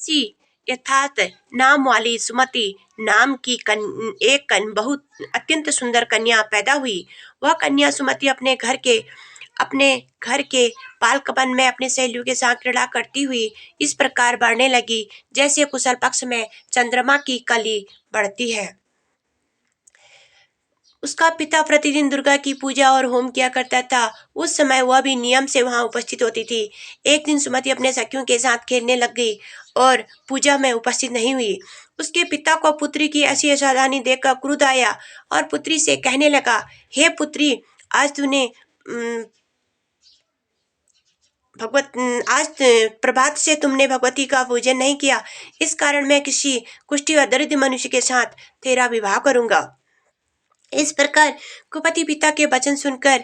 सी यथार्थ नाम वाली सुमति नाम की बहुत अत्यंत सुंदर कन्या पैदा हुई। वह कन्या सुमति अपने घर के बालकपन में अपने सहेलियों के साथ क्रीड़ा करती हुई इस प्रकार बढ़ने लगी जैसे कुशल पक्ष में चंद्रमा की कली बढ़ती है। उसका पिता प्रतिदिन दुर्गा की पूजा और होम किया करता था। उस समय वह भी नियम से वहां उपस्थित होती थी। एक दिन सुमति अपने सखियों के साथ खेलने लग गई और पूजा में उपस्थित नहीं हुई। उसके पिता को पुत्री की ऐसी असावधानी देखकर क्रोध आया और पुत्री से कहने लगा, हे पुत्री, आज प्रभात से तुमने भगवती का पूजन नहीं किया। इस कारण मैं किसी कुष्ठी और दरिद्र मनुष्य के साथ तेरा विवाह करूंगा। इस प्रकार कुपति पिता के वचन सुनकर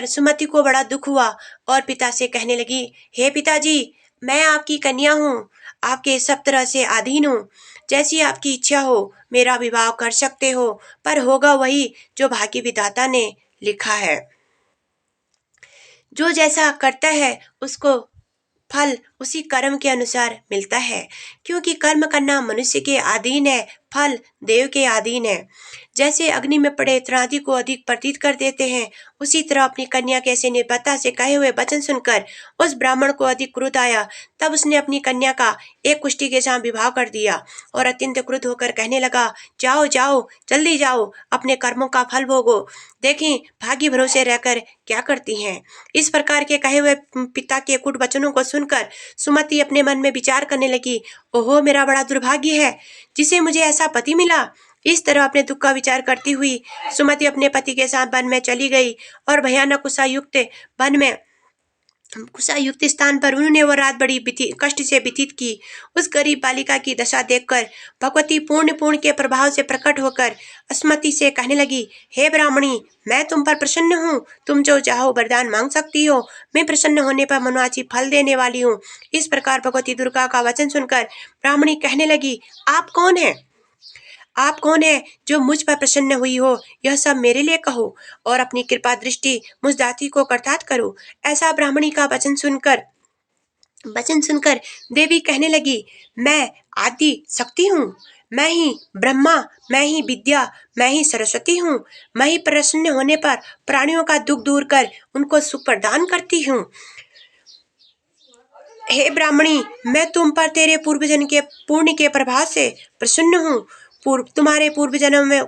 सुमति को बड़ा दुख हुआ और पिता से कहने लगी, हे पिताजी, मैं आपकी कन्या हूँ, आपके सब तरह से अधीन हूँ। जैसी आपकी इच्छा हो मेरा विवाह कर सकते हो, पर होगा वही जो भाग्य विधाता ने लिखा है। जो जैसा करता है उसको फल उसी कर्म के अनुसार मिलता है, क्योंकि कर्म करना मनुष्य के अधीन है, फल देव के अधीन है। जैसे अग्नि में पड़े त्रादी को अधिक प्रतीत कर देते हैं, उसी तरह अपनी कन्या के ऐसे निर्भरता से कहे हुए वचन सुनकर उस ब्राह्मण को अधिक क्रोध आया। तब उसने अपनी कन्या का एक कुष्ठी के साथ विवाह कर दिया और अत्यंत क्रुद्ध होकर कहने लगा, जाओ जाओ, जल्दी जाओ, अपने कर्मों का फल भोगो, देखें भाग्य भरोसे रहकर क्या करती हैं। इस प्रकार के कहे हुए पिता के कुट वचनों को सुनकर सुमति अपने मन में विचार करने लगी, ओहो, मेरा बड़ा दुर्भाग्य है जिसे मुझे ऐसा पति मिला। इस तरह अपने दुख का विचार करती हुई सुमति अपने पति के साथ वन में चली गई और भयानक कुशायुक्त स्थान पर उन्होंने वह रात बड़ी कष्ट से व्यतीत की। उस गरीब बालिका की दशा देखकर भगवती पूर्ण के प्रभाव से प्रकट होकर सुमति से कहने लगी, हे ब्राह्मणी, मैं तुम पर प्रसन्न हूँ, तुम जो चाहो वरदान मांग सकती हो, मैं प्रसन्न होने पर मनोवांछित फल देने वाली हूँ। इस प्रकार भगवती दुर्गा का वचन सुनकर ब्राह्मणी कहने लगी, आप कौन है जो मुझ पर प्रसन्न हुई हो, यह सब मेरे लिए कहो और अपनी कृपा दृष्टि मुझ दासी को कर्तार्थ करो। ऐसा ब्राह्मणी का वचन सुनकर देवी कहने लगी, मैं आदि शक्ति हूँ, मैं ही ब्रह्मा, मैं ही विद्या, मैं ही सरस्वती हूँ। मैं ही प्रसन्न होने पर प्राणियों का दुख दूर कर उनको सुख प्रदान करती हूँ। हे ब्राह्मणी, मैं तुम पर तेरे पूर्वजन्म के पुण्य के प्रभाव से प्रसन्न हूँ। तुम्हारे पूर्व जन्म में